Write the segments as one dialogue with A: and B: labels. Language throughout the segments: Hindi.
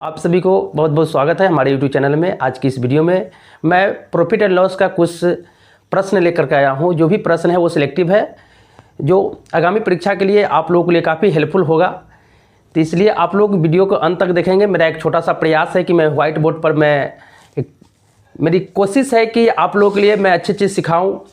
A: आप सभी को बहुत बहुत स्वागत है हमारे YouTube चैनल में। आज की इस वीडियो में मैं प्रॉफिट एंड लॉस का कुछ प्रश्न लेकर के आया हूं। जो भी प्रश्न है वो सिलेक्टिव है, जो आगामी परीक्षा के लिए आप लोगों के लिए काफ़ी हेल्पफुल होगा। तो इसलिए आप लोग वीडियो को अंत तक देखेंगे। मेरा एक छोटा सा प्रयास है कि मैं व्हाइट बोर्ड पर मेरी कोशिश है कि आप लोगों के लिए मैं अच्छी चीज़ सिखाऊँ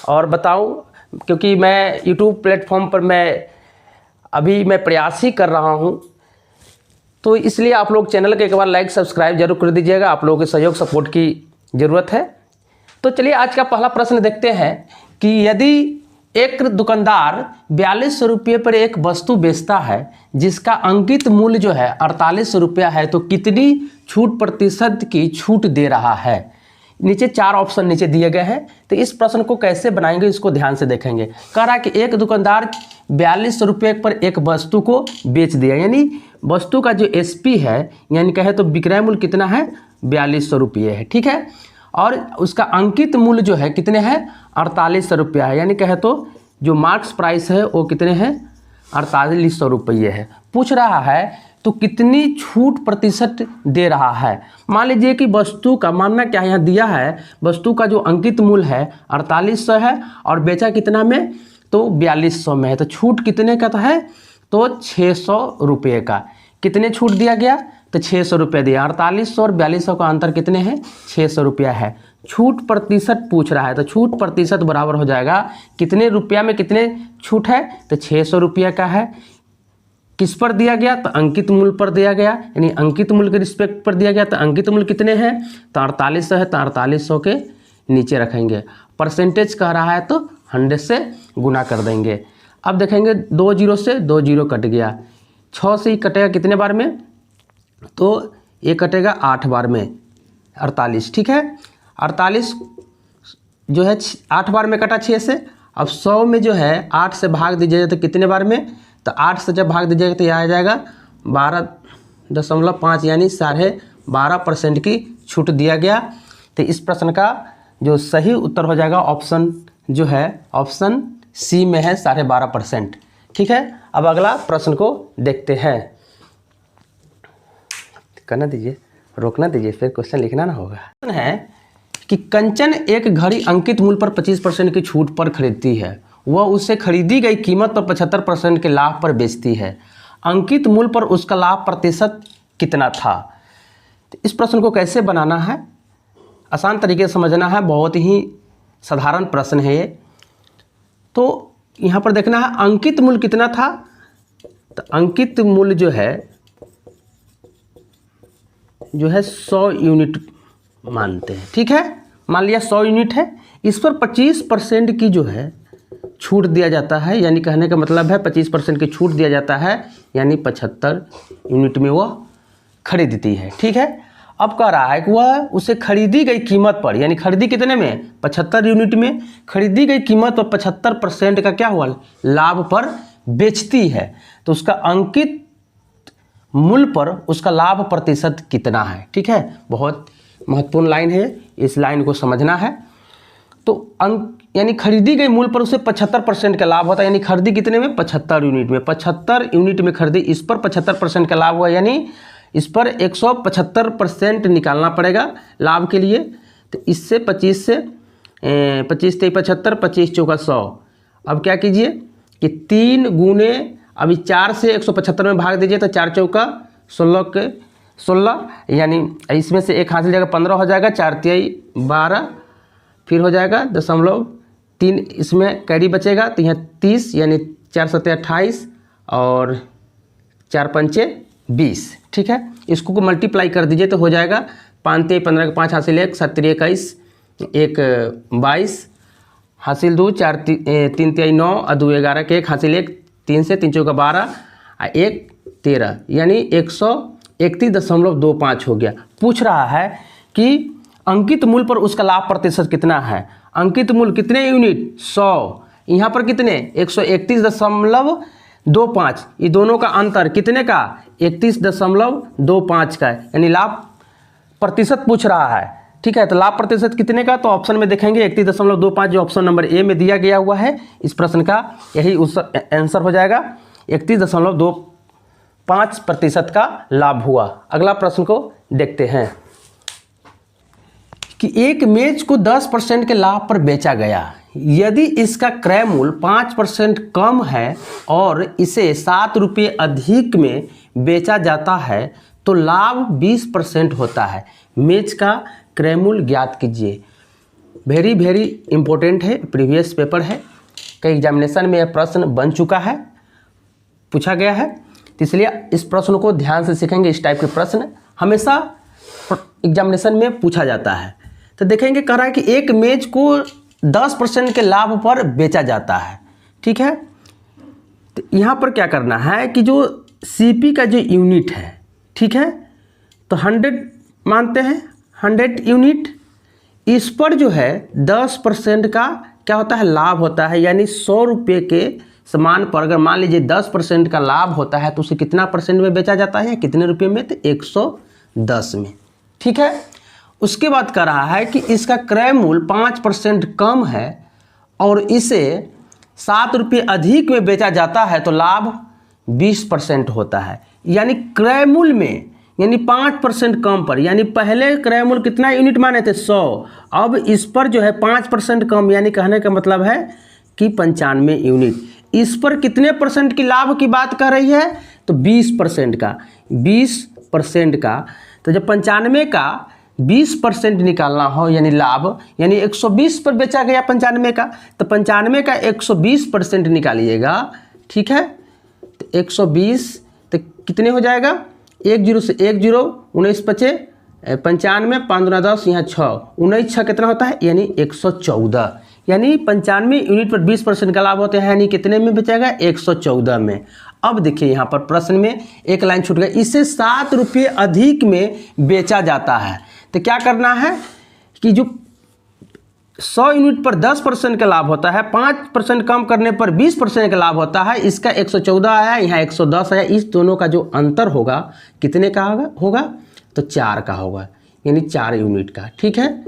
A: और बताऊँ, क्योंकि मैं YouTube प्लेटफॉर्म पर मैं प्रयास ही कर रहा हूँ। तो इसलिए आप लोग चैनल के एक बार लाइक सब्सक्राइब जरूर कर दीजिएगा। आप लोगों के सहयोग सपोर्ट की ज़रूरत है। तो चलिए आज का पहला प्रश्न देखते हैं कि यदि एक दुकानदार 4200 रुपये पर एक वस्तु बेचता है जिसका अंकित मूल्य जो है 4800 रुपया है, तो कितनी छूट प्रतिशत की छूट दे रहा है। नीचे 4 ऑप्शन नीचे दिए गए हैं। तो इस प्रश्न को कैसे बनाएंगे इसको ध्यान से देखेंगे। कह रहा है कि एक दुकानदार 4200 रुपये पर एक वस्तु को बेच दिया, यानी वस्तु का जो एसपी है यानी कहे तो विक्रय मूल्य कितना है 4200 रुपये है, ठीक है। और उसका अंकित मूल्य जो है कितने हैं 4800 रुपया है, यानी कहे तो जो मार्क्स प्राइस है वो कितने हैं 4800 रुपये है। पूछ रहा है तो कितनी छूट प्रतिशत दे रहा है। मान लीजिए कि वस्तु का मानना क्या यहाँ दिया है, वस्तु का जो अंकित मूल्य है 4800 है और बेचा कितना में तो 4200 में है। तो छूट कितने का है तो 600 रुपये का। कितने छूट दिया गया तो 600 रुपये दिया। 4800 और 4200 का अंतर कितने हैं 600 रुपया है। छूट प्रतिशत पूछ रहा है तो छूट प्रतिशत बराबर हो जाएगा कितने रुपया में कितने छूट है तो 600 रुपया का है। किस पर दिया गया तो अंकित मूल्य पर दिया गया, यानी अंकित मूल्य के रिस्पेक्ट पर दिया गया। तो अंकित मूल्य कितने हैं तो 4800 है, तो 4800 के नीचे रखेंगे। परसेंटेज कह रहा है तो 100 से गुना कर देंगे। अब देखेंगे 2 जीरो से 2 जीरो कट गया, 6 से ही कटेगा कितने बार में तो ये कटेगा 8 बार में 48, ठीक है। 48 जो है 8 बार में कटा 6 से। अब 100 में जो है 8 से भाग दीजिएगा तो कितने बार में तो 8 से जब भाग दीजिएगा तो यह आ जाएगा 12.5 यानी 12.5% की छूट दिया गया। तो इस प्रश्न का जो सही उत्तर हो जाएगा ऑप्शन जो है ऑप्शन सी में है 12.5%, ठीक है। अब अगला प्रश्न को देखते हैं। करना दीजिए, रोकना दीजिए, फिर क्वेश्चन लिखना ना होगा। प्रश्न है कि कंचन एक घड़ी अंकित मूल्य पर 25% की छूट पर खरीदती है। वह उसे खरीदी गई कीमत पर 75% के लाभ पर बेचती है। अंकित मूल्य पर उसका लाभ प्रतिशत कितना था। तो इस प्रश्न को कैसे बनाना है, आसान तरीके से समझना है। बहुत ही साधारण प्रश्न है ये। तो यहाँ पर देखना है अंकित मूल्य कितना था। तो अंकित मूल्य जो है 100 यूनिट मानते हैं, ठीक है। मान लिया 100 यूनिट है, इस पर 25% की जो है छूट दिया जाता है, यानी कहने का मतलब है 25% की छूट दिया जाता है, यानी 75 यूनिट में वह खरीदती है, ठीक है। अब कह रहा है कि वह उसे खरीदी गई कीमत पर, यानी खरीदी कितने में 75 यूनिट में, खरीदी गई कीमत पर 75% का क्या हुआ लाभ पर बेचती है। तो उसका अंकित मूल्य पर उसका लाभ प्रतिशत कितना है, ठीक है। बहुत महत्वपूर्ण लाइन है, इस लाइन को समझना है। तो अंक यानी खरीदी गई मूल्य पर उसे 75% का लाभ होता है, यानी खरीदी कितने में 75 यूनिट में, 75 यूनिट में खरीदी, इस पर 75% का लाभ हुआ, यानी इस पर 175% निकालना पड़ेगा लाभ के लिए। तो इससे 25 से 25 से 75, 25 चौका 100। अब क्या कीजिए कि 3 गुने अभी 4 से 175 में भाग दीजिए तो 4 चौका 16 के 16, यानी इसमें से एक हासिल जाएगा 15 हो जाएगा, 4 तिहाई 12, फिर हो जाएगा 0.3, इसमें कैरी बचेगा तो यहाँ 30, यानी 4 सत्ते 28 और 4 पंचे 20, ठीक है। इसको को मल्टीप्लाई कर दीजिए तो हो जाएगा 5 तिहाई 15 के 5 हासिल 1, 7 तिहाई 21, 1 22 हासिल 2, 3 तिहाई 9 और 2 11 के 1 हासिल 1, 3 से 3 चौका 12 और 1 13, यानी 131.25 हो गया। पूछ रहा है कि अंकित मूल्य पर उसका लाभ प्रतिशत कितना है। अंकित मूल्य कितने यूनिट 100, यहाँ पर कितने 131.25, ये दोनों का अंतर कितने का 31.25 का है, यानी लाभ प्रतिशत पूछ रहा है, ठीक है। तो लाभ प्रतिशत कितने का तो ऑप्शन में देखेंगे 31.25 जो ऑप्शन नंबर ए में दिया गया हुआ है इस प्रश्न का, यही उस आंसर हो जाएगा 31.25 5% का लाभ हुआ। अगला प्रश्न को देखते हैं कि एक मेज को 10% के लाभ पर बेचा गया, यदि इसका क्रय मूल्य 5% कम है और इसे 7 रुपये अधिक में बेचा जाता है तो लाभ 20% होता है। मेज का क्रय मूल्य ज्ञात कीजिए। वेरी वेरी इंपॉर्टेंट है, प्रीवियस पेपर है, कई एग्जामिनेशन में यह प्रश्न बन चुका है, पूछा गया है, तो इसलिए इस प्रश्न को ध्यान से सीखेंगे। इस टाइप के प्रश्न हमेशा एग्जामिनेशन में पूछा जाता है। तो देखेंगे, कह रहा है कि एक मेज को 10% के लाभ पर बेचा जाता है, ठीक है। तो यहाँ पर क्या करना है कि जो सीपी का जो यूनिट है, ठीक है, तो 100 मानते हैं, 100 यूनिट, इस पर जो है 10% का क्या होता है, लाभ होता है। यानी 100 रुपये के सामान पर अगर मान लीजिए 10% का लाभ होता है तो उसे कितना परसेंट में बेचा जाता है, कितने रुपये में, तो 110 में, ठीक है। उसके बाद कह रहा है कि इसका क्रय मूल्य 5% कम है और इसे 7 रुपये अधिक में बेचा जाता है तो लाभ 20% होता है। यानी क्रय मूल्य में, यानी 5% कम पर, यानी पहले क्रय मूल्य कितना यूनिट माने थे, 100, अब इस पर जो है 5% कम, यानी कहने का मतलब है कि 95 यूनिट। इस पर कितने परसेंट की लाभ की बात कर रही है, तो 20% का, 20% का। तो जब 95 का 20% निकालना हो यानी लाभ, यानी 120 पर बेचा गया 95 का, तो 95 का 120% निकालिएगा, ठीक है। तो 120 तो कितने हो जाएगा, 10 से 10, 19 पचे 95, 5 दूना 10, यहाँ 6, 19 6 कितना होता है, यानी 114। यानी 95 यूनिट पर 20% का लाभ होता है, यानी कितने में बेचेगा, 114 में। अब देखिए यहाँ पर प्रश्न में एक लाइन छूट गई, इसे 7 रुपये अधिक में बेचा जाता है। तो क्या करना है कि जो 100 यूनिट पर 10% का लाभ होता है, 5% कम करने पर 20% का लाभ होता है, इसका 114 आया, यहाँ 110 आया, इस दोनों का जो अंतर होगा कितने का होगा, तो 4 का होगा, यानी 4 यूनिट का, ठीक है।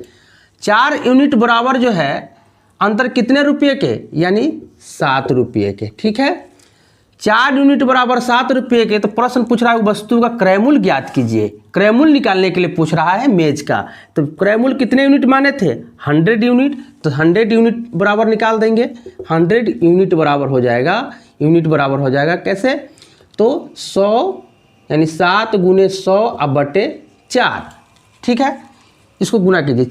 A: 4 यूनिट बराबर जो है अंतर कितने रुपये के, यानी 7 रुपये के, ठीक है। 4 यूनिट बराबर 7 रुपये के। तो प्रश्न पूछ रहा है वस्तु का क्रय मूल्य ज्ञात कीजिए। क्रय मूल्य निकालने के लिए पूछ रहा है मेज का। तो क्रय मूल्य कितने यूनिट माने थे, 100 यूनिट, तो 100 यूनिट बराबर निकाल देंगे। 100 यूनिट बराबर हो जाएगा, यूनिट बराबर हो जाएगा कैसे, तो 100 यानी 7 गुने 100 अब बटे 4, ठीक है। इसको गुना कीजिए,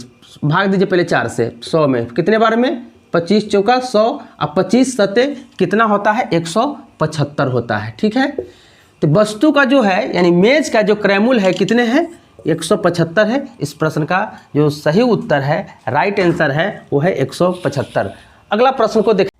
A: भाग दीजिए पहले 4 से, 100 में कितने बार में, 25 चौका 100, अब 25 सत्ते कितना होता है, 175 होता है, ठीक है। तो वस्तु का जो है यानी मेज का जो क्रय मूल्य है कितने हैं, 175 है। इस प्रश्न का जो सही उत्तर है, राइट आंसर है, वो है 175। अगला प्रश्न को देखें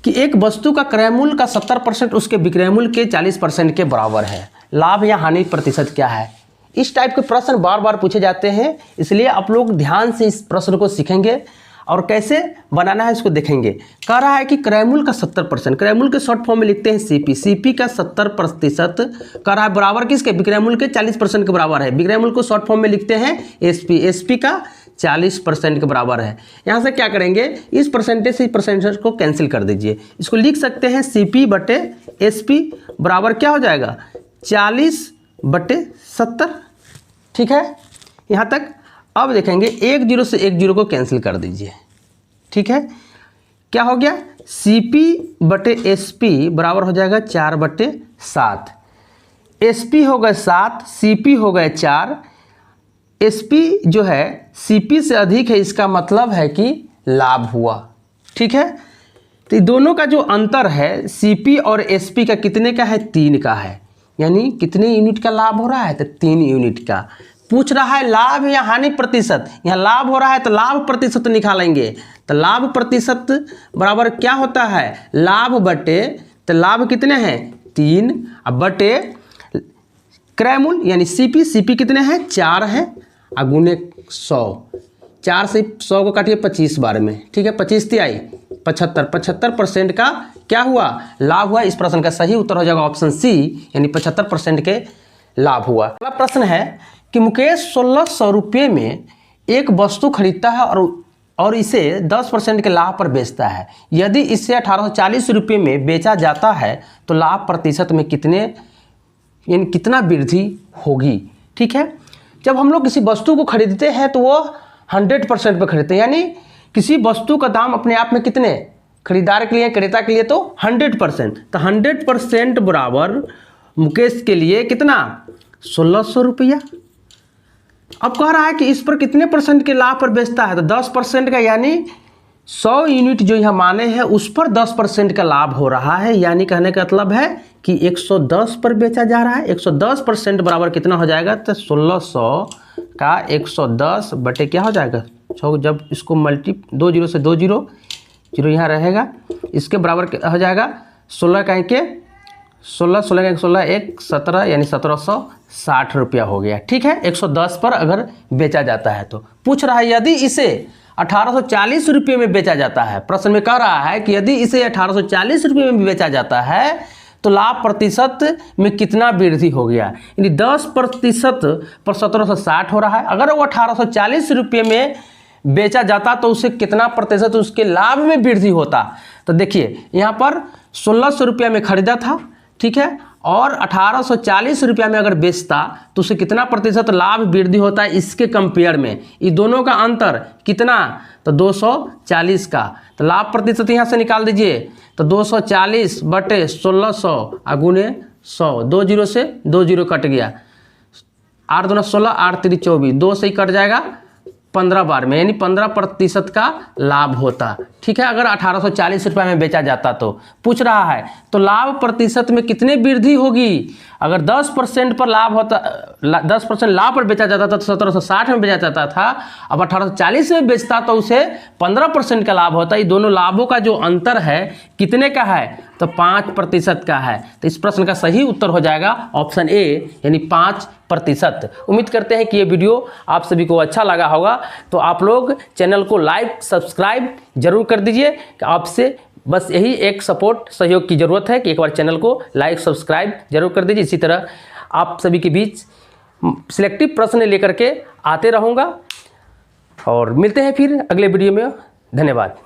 A: कि एक वस्तु का क्रय मूल्य का 70% उसके विक्रय मूल्य के 40% के बराबर है, लाभ या हानि प्रतिशत क्या है। इस टाइप के प्रश्न बार बार पूछे जाते हैं, इसलिए आप लोग ध्यान से इस प्रश्न को सीखेंगे और कैसे बनाना है इसको देखेंगे। कह रहा है कि क्रय मूल्य का 70%, क्रय मूल्य के शॉर्ट फॉर्म में लिखते हैं सीपी, सीपी का 70% कह रहा है बराबर किसके, विक्रय मूल्य के 40% के बराबर है। विक्रय मूल्य को शॉर्ट फॉर्म में लिखते हैं एसपी, एसपी का 40% के बराबर है। यहाँ से क्या करेंगे, इस परसेंटेज से परसेंटेज को कैंसिल कर दीजिए। इसको लिख सकते हैं सीपी बटे एसपी बराबर क्या हो जाएगा, 40/70, ठीक है यहाँ तक। अब देखेंगे 1 0 से 1 0 को कैंसिल कर दीजिए, ठीक है। क्या हो गया, CP/SP बराबर हो जाएगा 4/7। SP हो गए 7, CP हो गए 4। SP जो है CP से अधिक है, इसका मतलब है कि लाभ हुआ, ठीक है। तो दोनों का जो अंतर है CP और SP का कितने का है, 3 का है। यानी कितने यूनिट का लाभ हो रहा है, तो 3 यूनिट का। पूछ रहा है लाभ या हानि प्रतिशत, यहाँ लाभ हो रहा है तो लाभ प्रतिशत निकालेंगे। तो लाभ प्रतिशत बराबर क्या होता है, लाभ बटे, तो लाभ कितने हैं 3, अब बटे क्रय मूल्य यानी सीपी, सीपी कितने हैं 4 है, और गुने 100, 4 से 100 को काटिए 25 बार में, ठीक है। 25 तिहाई 75, 75% का क्या हुआ, लाभ हुआ। इस प्रश्न का सही उत्तर हो जाएगा ऑप्शन सी, यानी 75% के लाभ हुआ। अगला प्रश्न है कि मुकेश 1600 रुपये में एक वस्तु खरीदता है और इसे 10% के लाभ पर बेचता है। यदि इसे 1840 रुपये में बेचा जाता है तो लाभ प्रतिशत में कितने यानी कितना वृद्धि होगी। ठीक है, जब हम लोग किसी वस्तु को खरीदते हैं तो वो 100% पे खरीदते हैं, यानी किसी वस्तु का दाम अपने आप में कितने, खरीदार के लिए क्रेता के लिए तो 100%, तो 100% बराबर मुकेश के लिए कितना 1600 रुपया। अब कह रहा है कि इस पर कितने परसेंट के लाभ पर बेचता है, तो 10% का, यानी 100 यूनिट जो यहाँ माने हैं उस पर 10% का लाभ हो रहा है, यानी कहने का मतलब है कि 110 पर बेचा जा रहा है। 110% बराबर कितना हो जाएगा, तो 1600 का 110 बटे क्या हो जाएगा 6, जब इसको मल्टी 2 जीरो से 2 जीरो यहाँ रहेगा, इसके बराबर हो जाएगा 16 का 1 17, यानी 1760 रुपया हो गया। ठीक है, 110 पर अगर बेचा जाता है तो पूछ रहा है यदि इसे 1840 रुपये में बेचा जाता है। प्रश्न में कह रहा है कि यदि इसे 1840 रुपये में बेचा जाता है तो लाभ प्रतिशत में कितना वृद्धि हो गया, यानी 10% पर 1760 हो रहा है। अगर वो 1840 रुपये में बेचा जाता तो उसे कितना प्रतिशत उसके लाभ में वृद्धि होता। तो देखिए यहाँ पर 1600 रुपया में खरीदा था, ठीक है, और 1840 रुपया में अगर बेचता तो उसे कितना प्रतिशत लाभ वृद्धि होता है इसके कंपेयर में, ये दोनों का अंतर कितना, तो 240 का। तो लाभ प्रतिशत यहाँ से निकाल दीजिए, तो 240 बटे 1600 गुने 100, 2 जीरो से 2 जीरो कट गया, 8 दूना 16, 8 3 24, 2 से ही कट जाएगा 15 बार में, यानी 15% का लाभ होता। ठीक है, अगर 1840 रुपये में बेचा जाता तो पूछ रहा है तो लाभ प्रतिशत में कितने वृद्धि होगी। अगर 10% पर लाभ होता, 10% लाभ पर बेचा जाता था तो 1760 में बेचा जाता था, अब 1840 में बेचता तो उसे 15% का लाभ होता। ये दोनों लाभों का जो अंतर है कितने का है, तो 5% का है। तो इस प्रश्न का सही उत्तर हो जाएगा ऑप्शन ए, यानी 5%। उम्मीद करते हैं कि ये वीडियो आप सभी को अच्छा लगा होगा, तो आप लोग चैनल को लाइक सब्सक्राइब जरूर कर दीजिए। कि आपसे बस यही एक सपोर्ट सहयोग की ज़रूरत है कि एक बार चैनल को लाइक सब्सक्राइब जरूर कर दीजिए। इसी तरह आप सभी के बीच सिलेक्टिव प्रश्न लेकर के आते रहूँगा और मिलते हैं फिर अगले वीडियो में। धन्यवाद।